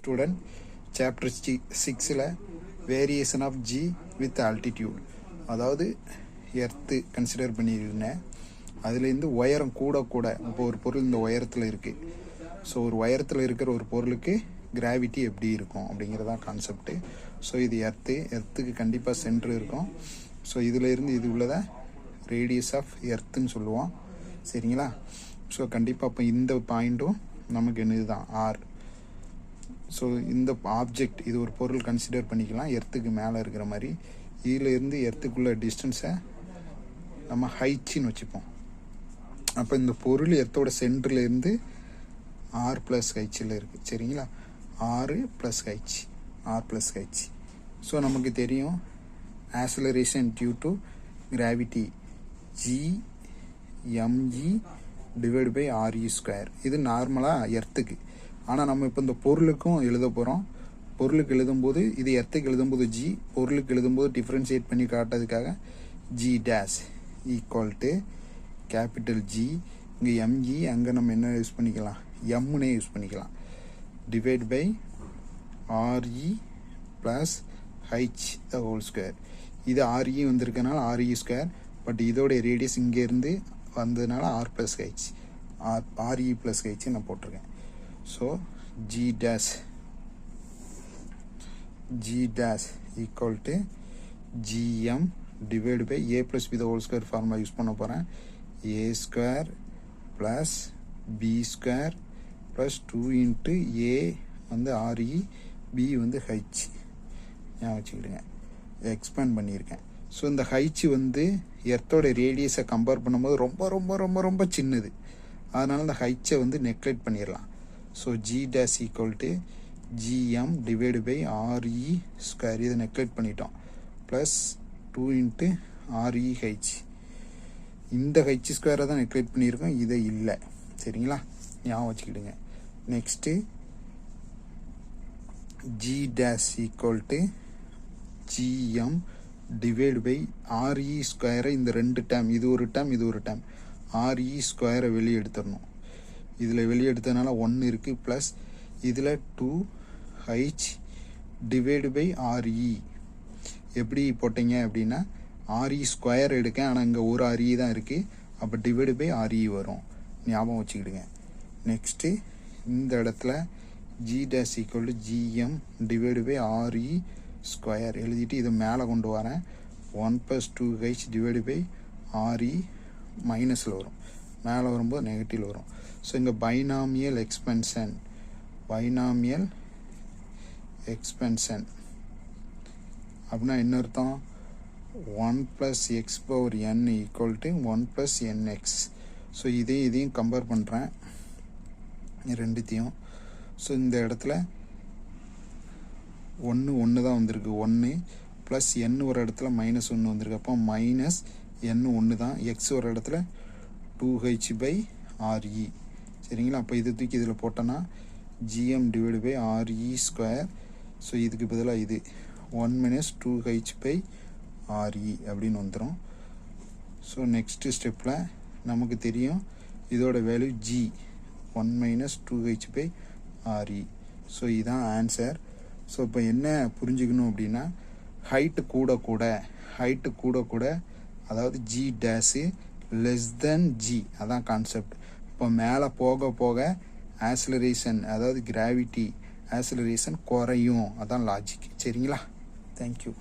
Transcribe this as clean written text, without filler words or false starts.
Student chapter 6ல் variation of G with altitude, அதாவது Earth consider பண்ணியிருந்தேன். அதுலேருந்து உயரம் கூட கூட இப்போ ஒரு பொருள் இந்த உயரத்தில் இருக்குது. ஸோ ஒரு உயரத்தில் இருக்கிற ஒரு பொருளுக்கு கிராவிட்டி எப்படி இருக்கும் அப்படிங்கிறதான் கான்செப்ட்டு. ஸோ இது எர்த்துக்கு கண்டிப்பாக சென்ட்ரு இருக்கும். ஸோ இதிலேருந்து இது உள்ளதை ரேடியஸ் ஆஃப் எர்த்துன்னு சொல்லுவோம். சரிங்களா? ஸோ கண்டிப்பாக இப்போ இந்த பாயிண்ட்டும் நமக்கு என்னது தான் ஆர். ஸோ இந்த ஆப்ஜெக்ட் இது ஒரு பொருள் கன்சிடர் பண்ணிக்கலாம் எர்த்துக்கு மேலே இருக்கிற மாதிரி. இதிலேருந்து எர்த்துக்குள்ள டிஸ்டன்ஸை நம்ம ஹைச்சின்னு வச்சுப்போம். அப்போ இந்த பொருள் எர்த்தோட சென்டர்லேருந்து ஆர் ப்ளஸ் ஹைச்சில் இருக்குது. சரிங்களா? R plus H. ஸோ நமக்கு தெரியும் acceleration due to gravity gmg divide by RE square. இது நார்மலாக எர்த்துக்கு. ஆனால் நம்ம இப்போ இந்த பொருளுக்கும் எழுத போகிறோம். பொருளுக்கு எழுதும்போது இது எர்த்துக்கு எழுதும்போது ஜி, பொருளுக்கு எழுதும்போது டிஃப்ரென்ஷியேட் பண்ணி காட்டுறதுக்காக G dash equal to capital G. இங்கே எம்ஜி, அங்கே நம்ம என்ன யூஸ் பண்ணிக்கலாம், எம்முனே யூஸ் பண்ணிக்கலாம், divide by R E plus H the whole square. இது ஆர்இ வந்திருக்கனால ஆர்இ ஸ்கொயர், பட் இதோடைய ரேடியஸ் இங்கேருந்து வந்ததுனால R plus H, R E plus H நான் போட்டிருக்கேன். So G dash equal to G M divide by A plus B the whole square formula use பண்ண போகிறேன். A square plus B square plus 2 into ஏ வந்து RE, B வந்து H ஞாபகம் வச்சுக்கிடுங்க. Expand பண்ணியிருக்கேன். So இந்த ஹைச் வந்து எர்த்தோட ரேடியஸை கம்பேர் பண்ணும்போது ரொம்ப ரொம்ப ரொம்ப ரொம்ப சின்னது. அதனால் இந்த ஹைச்சை வந்து நெக்லெக்ட் பண்ணிடலாம். So G dash equal to GM divide by RE square, இதை நெக்லெக்ட் பண்ணிட்டோம், ப்ளஸ் 2 இன்ட்டு ஆர்இ ஹைச். இந்த ஹைச் ஸ்கொயரை தான் நெக்லெக்ட் பண்ணியிருக்கோம், இதை இல்லை. சரிங்களா? ஞாபகம் வச்சுக்கிடுங்க. Next G dash equal to GM divide by RE ஸ்கொயரை, இந்த ரெண்டு டேம், இது ஒரு டேம், ஆர்இ ஸ்கொயரை வெளியே எடுத்துடணும். இதில் வெளியே எடுத்ததுனால 1 இருக்குது, ப்ளஸ் இதில் 2h டிவைடு பை ஆர்இ. எப்படி போட்டீங்க அப்படின்னா ஆர்இ ஸ்கொயர் எடுக்கேன், ஆனால் இங்கே ஒரு ஆர்இ தான் இருக்குது, அப்போ டிவைடு பை ஆர்இ வரும். ஞாபகம் வச்சுக்கிடுங்க. நெக்ஸ்ட்டு இந்த இடத்துல g dash equal to GM divide by RE square எழுதிட்டு இதை மேலே கொண்டு வரேன். 1 + 2h டிவைடு பை ஆர்இ மைனஸில் வரும், மேலே வரும்போது நெகட்டிவ் வரும். ஸோ இங்கே பைனாமியல் எக்ஸ்பென்ஷன் அப்படின்னா என்ன அர்த்தம்? 1 + x⁴n equal to 1 + nx. So இதையும் கம்பேர் பண்ணுறேன் ரெண்டுத்தையும். ஸோ இந்த இடத்துல 1 தான் வந்திருக்கு, 1 ப்ளஸ் n ஒரு இடத்துல -1 வந்திருக்கு, அப்போ மைனஸ் n 1 தான். எக்ஸ் ஒரு இடத்துல 2h பை ஆர்இ. சரிங்களா? அப்போ இது தூக்கி இதில் போட்டோன்னா G M divide by RE square. So இதுக்கு பதிலாக இது 1 - 2h பை ஆர்இ அப்படின்னு வந்துடும். ஸோ நெக்ஸ்ட்டு ஸ்டெப்பில் நமக்கு தெரியும் இதோட value g 1 - 2h by R E. So இதுதான் ஆன்சர். ஸோ இப்போ என்ன புரிஞ்சுக்கணும் அப்படின்னா ஹைட்டு கூட கூட அதாவது g dash less than g, அதான் கான்செப்ட். இப்போ மேலே போக போக ஆக்ஸலரேஷன், அதாவது கிராவிட்டி ஆக்ஸலரேஷன் குறையும், அதான் லாஜிக். சரிங்களா? தேங்க்யூ.